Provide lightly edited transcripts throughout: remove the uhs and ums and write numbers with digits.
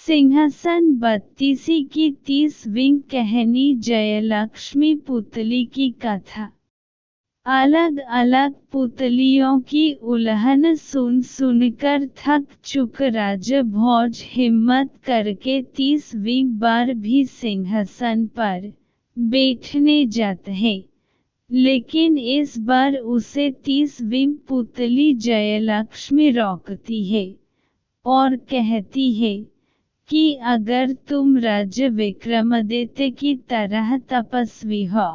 सिंहासन 32 की 30वीं कहानी जयलक्ष्मी पुतली की कथा। अलग अलग पुतलियों की उलहन सुन सुनकर थक चुक राजभोज हिम्मत करके 30वीं बार भी सिंहासन पर बैठने जाते हैं, लेकिन इस बार उसे 30वीं पुतली जयलक्ष्मी रोकती है और कहती है कि अगर तुम राजा विक्रमादित्य की तरह तपस्वी हो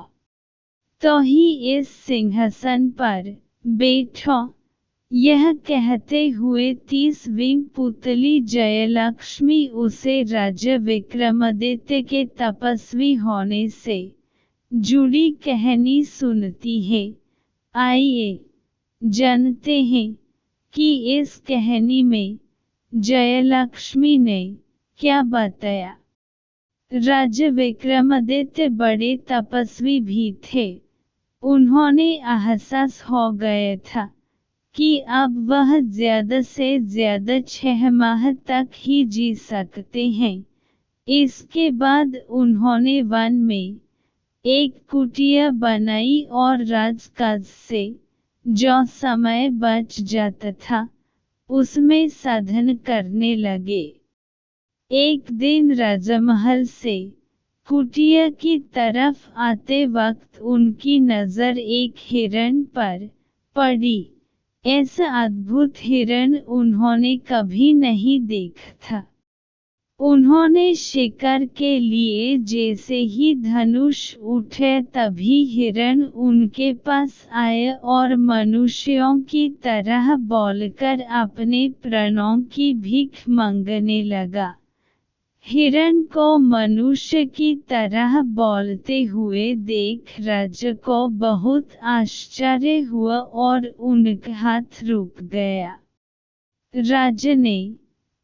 तो ही इस सिंहासन पर बैठो। यह कहते हुए 30वीं पुतली जयलक्ष्मी उसे राजा विक्रमादित्य के तपस्वी होने से जुड़ी कहानी सुनती है। आइए जानते हैं कि इस कहानी में जयलक्ष्मी ने क्या बताया। राजा विक्रमादित्य बड़े तपस्वी भी थे। उन्होंने एहसास हो गया था कि अब वह ज्यादा से ज्यादा 6 माह तक ही जी सकते हैं। इसके बाद उन्होंने वन में एक कुटिया बनाई और राजकाज से जो समय बच जाता था उसमें साधन करने लगे। एक दिन राजमहल से कुटिया की तरफ आते वक्त उनकी नजर एक हिरण पर पड़ी। ऐसा अद्भुत हिरण उन्होंने कभी नहीं देखा था। उन्होंने शिकार के लिए जैसे ही धनुष उठे तभी हिरण उनके पास आया और मनुष्यों की तरह बोलकर अपने प्राणों की भीख मांगने लगा। हिरण को मनुष्य की तरह बोलते हुए देख राजा को बहुत आश्चर्य हुआ और उनका हाथ रुक गया। राजा ने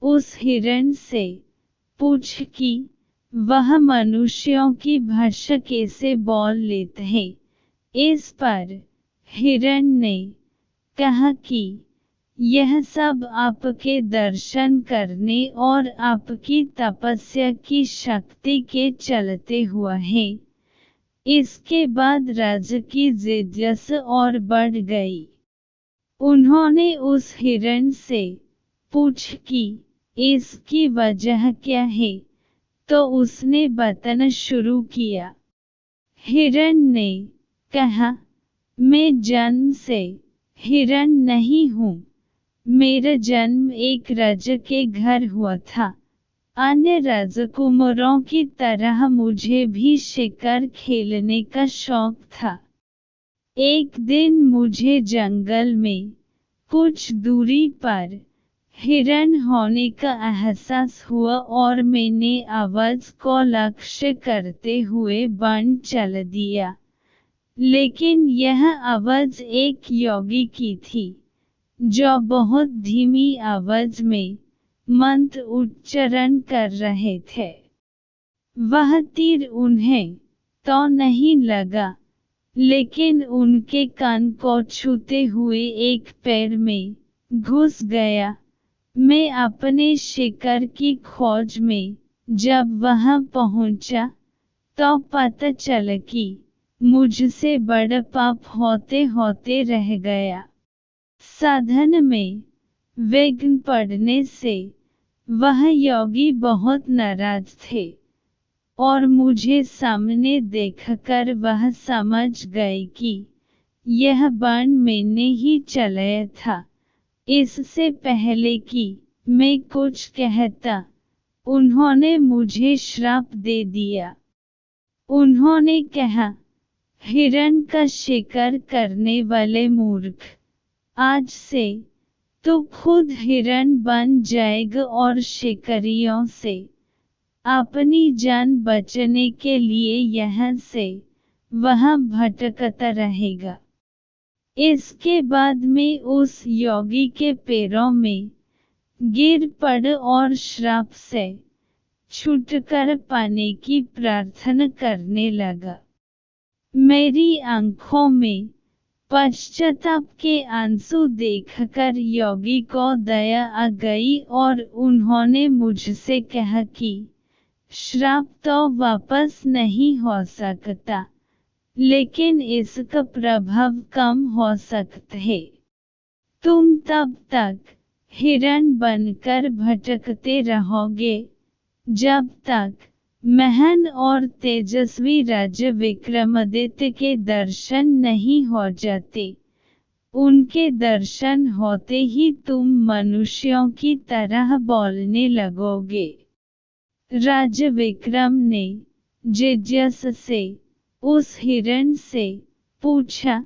उस हिरण से पूछा कि वह मनुष्यों की भाषा कैसे बोल लेते हैं। इस पर हिरण ने कहा कि यह सब आपके दर्शन करने और आपकी तपस्या की शक्ति के चलते हुआ है। इसके बाद राजा की जिज्ञासा और बढ़ गई। उन्होंने उस हिरण से पूछा कि इसकी वजह क्या है, तो उसने बताना शुरू किया। हिरण ने कहा, मैं जन्म से हिरण नहीं हूँ। मेरा जन्म एक राजा के घर हुआ था। अन्य राजकुमारों की तरह मुझे भी शिकार खेलने का शौक था। एक दिन मुझे जंगल में कुछ दूरी पर हिरण होने का एहसास हुआ और मैंने आवाज को लक्ष्य करते हुए वन चल दिया। लेकिन यह आवाज एक योगी की थी जो बहुत धीमी आवाज में मंत्र उच्चारण कर रहे थे। वह तीर उन्हें तो नहीं लगा, लेकिन उनके कान को छूते हुए एक पैर में घुस गया। मैं अपने शिकार की खोज में जब वहां पहुंचा तो पता चला कि मुझसे बड़ा पाप होते होते रह गया। साधन में विघ्न पड़ने से वह योगी बहुत नाराज थे और मुझे सामने देखकर वह समझ गए कि यह बाण मैंने ही चलाया था। इससे पहले कि मैं कुछ कहता, उन्होंने मुझे श्राप दे दिया। उन्होंने कहा, हिरण का शिकार करने वाले मूर्ख, आज से तो खुद हिरण बन जाएगा और शिकारियों से अपनी जान बचाने के लिए यहाँ से वहाँ भटकता रहेगा। इसके बाद मैं उस योगी के पैरों में गिर पड़ा और श्राप से छुटकारा पाने की प्रार्थना करने लगा। मेरी आंखों में पश्चाताप के आंसू देखकर योगी को दया आ गई और उन्होंने मुझसे कहा कि श्राप तो वापस नहीं हो सकता, लेकिन इसका प्रभाव कम हो सकता है। तुम तब तक हिरण बनकर भटकते रहोगे जब तक महान और तेजस्वी राजा विक्रमादित्य के दर्शन नहीं हो जाते। उनके दर्शन होते ही तुम मनुष्यों की तरह बोलने लगोगे। राजा विक्रम ने जिज्ञासा से उस हिरण से पूछा,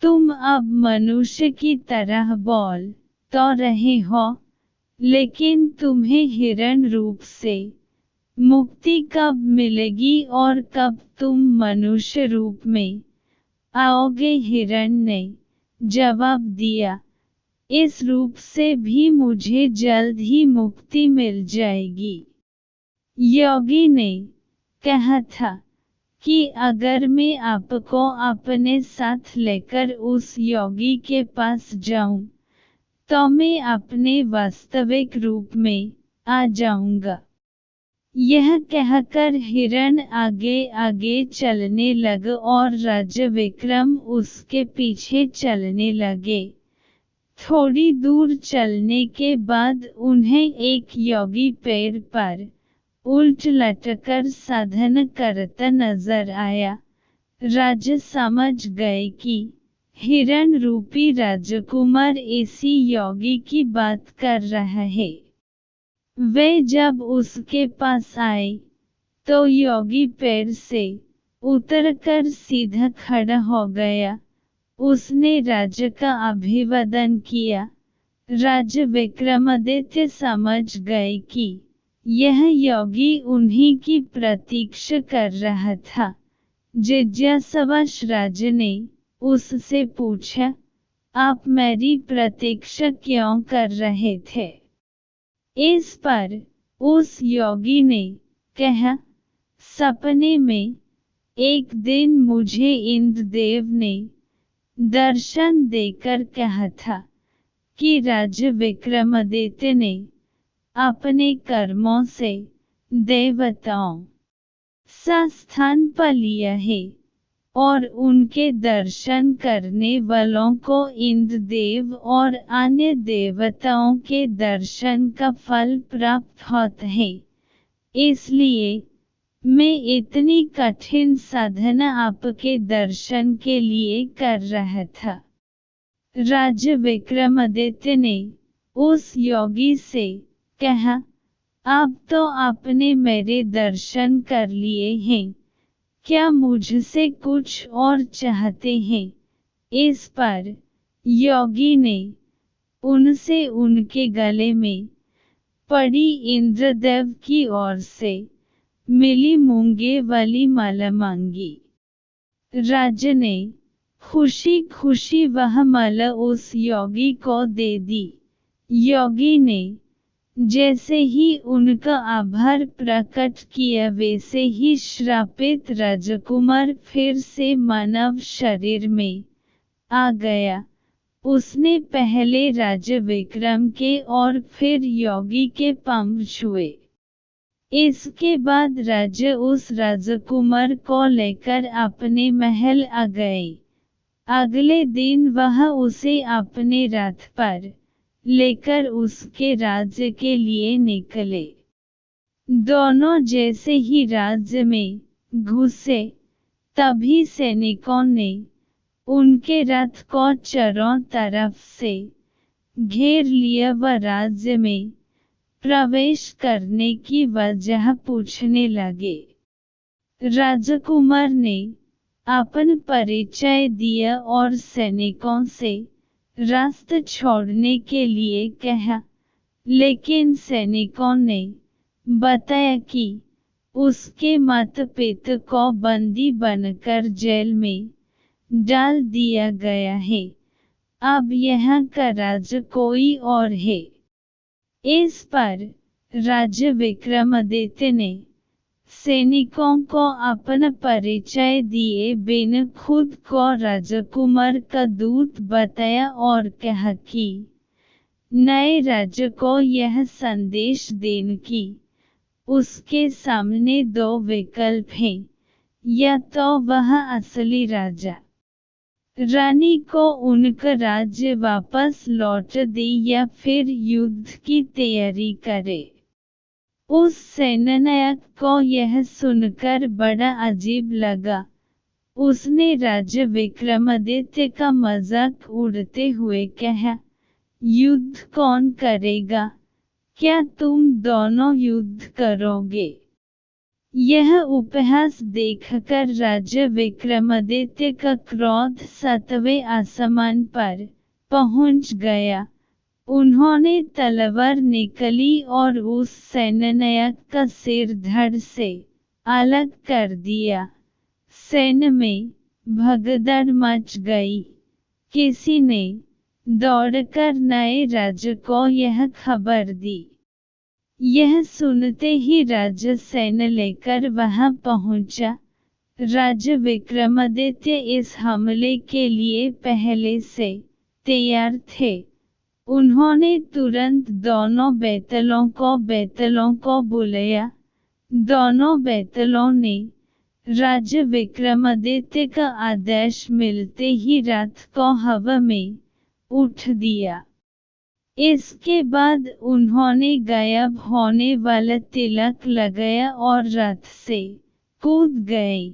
तुम अब मनुष्य की तरह बोल तो रहे हो, लेकिन तुम्हें हिरण रूप से मुक्ति कब मिलेगी और कब तुम मनुष्य रूप में आओगे? हिरण ने जवाब दिया, इस रूप से भी मुझे जल्द ही मुक्ति मिल जाएगी। योगी ने कहा था कि अगर मैं आपको अपने साथ लेकर उस योगी के पास जाऊं, तो मैं अपने वास्तविक रूप में आ जाऊंगा। यह कहकर हिरण आगे आगे चलने लगा और राजा विक्रम उसके पीछे चलने लगे। थोड़ी दूर चलने के बाद उन्हें एक योगी पेड़ पर उल्ट लटकर साधना करता नजर आया। राजा समझ गए कि हिरण रूपी राजकुमार इसी योगी की बात कर रहा है। वे जब उसके पास आए तो योगी पेड़ से उतरकर सीधा खड़ा हो गया। उसने राजा का अभिवादन किया। राजा विक्रमादित्य समझ गए कि यह योगी उन्हीं की प्रतीक्षा कर रहा था। जिज्ञासावश राजा ने उससे पूछा, आप मेरी प्रतीक्षा क्यों कर रहे थे? इस पर उस योगी ने कहा, सपने में एक दिन मुझे इंद्रदेव ने दर्शन देकर कहा था कि राजा विक्रमादित्य ने अपने कर्मों से देवताओं सा स्थान पा लिया है और उनके दर्शन करने वालों को इंद्रदेव और अन्य देवताओं के दर्शन का फल प्राप्त होता है। इसलिए मैं इतनी कठिन साधना आपके दर्शन के लिए कर रहा था। राजा विक्रमादित्य ने उस योगी से कहा, अब तो आपने मेरे दर्शन कर लिए हैं, क्या मुझसे कुछ और चाहते हैं? इस पर योगी ने उनसे उनके गले में पड़ी इंद्रदेव की ओर से मिली मूंगे वाली माला मांगी। राजा ने खुशी खुशी वह माला उस योगी को दे दी। योगी ने जैसे ही उनका आभार प्रकट किया, वैसे ही श्रापित राजकुमार फिर से मानव शरीर में आ गया। उसने पहले राजा विक्रम के और फिर योगी के पांव छुए। इसके बाद राजा उस राजकुमार को लेकर अपने महल आ गए। अगले दिन वह उसे अपने रथ पर लेकर उसके राज्य के लिए निकले। दोनों जैसे ही राज्य में घुसे, तभी सैनिकों ने उनके रथ को चारों तरफ से घेर लिया व राज्य में प्रवेश करने की वजह पूछने लगे। राजकुमार ने अपन परिचय दिया और सैनिकों से रास्ता छोड़ने के लिए कहा, लेकिन सैनिकों ने बताया कि उसके माता पिता को बंदी बनकर जेल में डाल दिया गया है। अब यहाँ का राजा कोई और है। इस पर राजा विक्रमादित्य ने सैनिकों को अपना परिचय दिए बिना खुद को राजकुमार का दूत बताया और कहा कि नए राजा को यह संदेश देने की उसके सामने दो विकल्प हैं, या तो वह असली राजा रानी को उनका राज्य वापस लौट दे या फिर युद्ध की तैयारी करे। उस सेनानायक को यह सुनकर बड़ा अजीब लगा। उसने राजा विक्रमादित्य का मजाक उड़ाते हुए कहा, युद्ध कौन करेगा? क्या तुम दोनों युद्ध करोगे? यह उपहास देखकर राजा विक्रमादित्य का क्रोध 7वें आसमान पर पहुंच गया। उन्होंने तलवार निकाली और उस सेनानायक का सिर धड़ से अलग कर दिया। सैन्य में भगदड़ मच गई। किसी ने दौड़कर नए राजा को यह खबर दी। यह सुनते ही राजा सेना लेकर वहां पहुंचा। राजा विक्रमादित्य इस हमले के लिए पहले से तैयार थे। उन्होंने तुरंत दोनों बैतलों को बुलाया। दोनों बैतलों ने राजा विक्रमादित्य का आदेश मिलते ही रथ को हवा में उठ दिया। इसके बाद उन्होंने गायब होने वाला तिलक लगाया और रथ से कूद गए।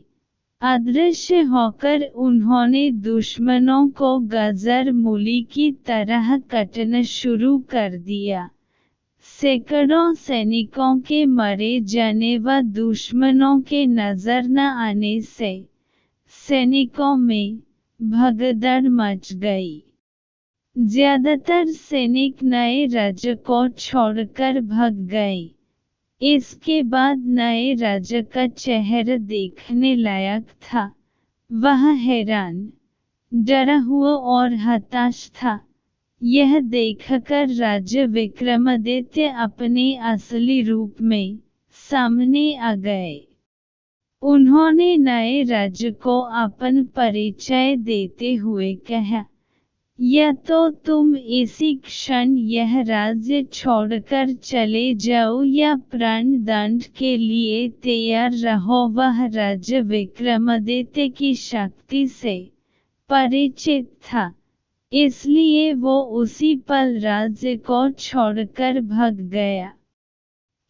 अदृश्य होकर उन्होंने दुश्मनों को गाजर मूली की तरह काटना शुरू कर दिया। सैकड़ों सैनिकों के मारे जाने व दुश्मनों के नजर न आने से सैनिकों में भगदड़ मच गई। ज्यादातर सैनिक नए राजा को छोड़कर भाग गए। इसके बाद नए राजा का चेहरा देखने लायक था। वह हैरान, डरा हुआ और हताश था। यह देखकर राजा विक्रमादित्य अपने असली रूप में सामने आ गए। उन्होंने नए राजा को अपना परिचय देते हुए कहा, या तो तुम इसी क्षण यह राज्य छोड़कर चले जाओ या प्राण दंड के लिए तैयार रहो। वह राजा विक्रमादित्य की शक्ति से परिचित था, इसलिए वो उसी पल राज्य को छोड़कर भाग गया।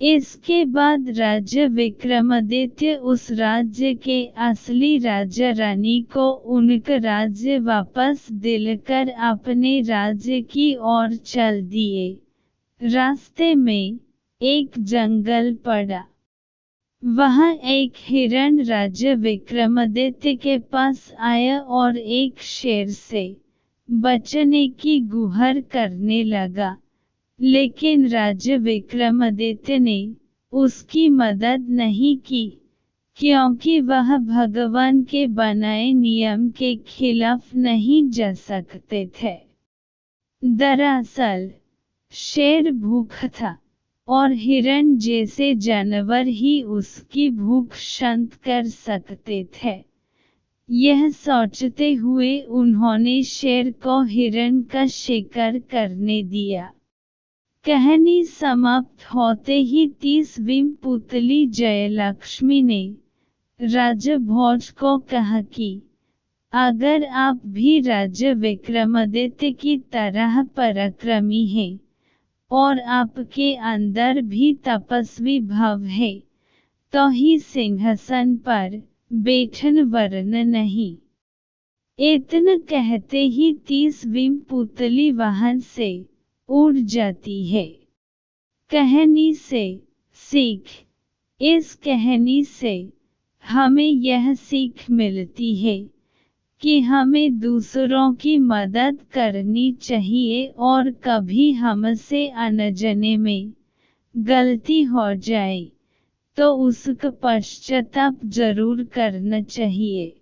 इसके बाद राजा विक्रमादित्य उस राज्य के असली राजा रानी को उनका राज्य वापस दिलाकर अपने राज्य की ओर चल दिए। रास्ते में एक जंगल पड़ा। वहाँ एक हिरण राजा विक्रमादित्य के पास आया और एक शेर से बचने की गुहार करने लगा, लेकिन राजा विक्रमादित्य ने उसकी मदद नहीं की, क्योंकि वह भगवान के बनाए नियम के खिलाफ नहीं जा सकते थे। दरअसल शेर भूखा था और हिरण जैसे जानवर ही उसकी भूख शांत कर सकते थे। यह सोचते हुए उन्होंने शेर को हिरण का शिकार करने दिया। कहानी समाप्त होते ही 30वीं पुतली जयलक्ष्मी ने राजा भोज को कहा कि अगर आप भी राजा विक्रमादित्य की तरह पराक्रमी हैं और आपके अंदर भी तपस्वी भाव है, तो ही सिंहासन पर बैठन वरना नहीं। इतना कहते ही 30वीं पुतली वहां से उड़ जाती है। कहानी से सीख। इस कहानी से हमें यह सीख मिलती है कि हमें दूसरों की मदद करनी चाहिए और कभी हमसे अनजाने में गलती हो जाए तो उसका पश्चाताप जरूर करना चाहिए।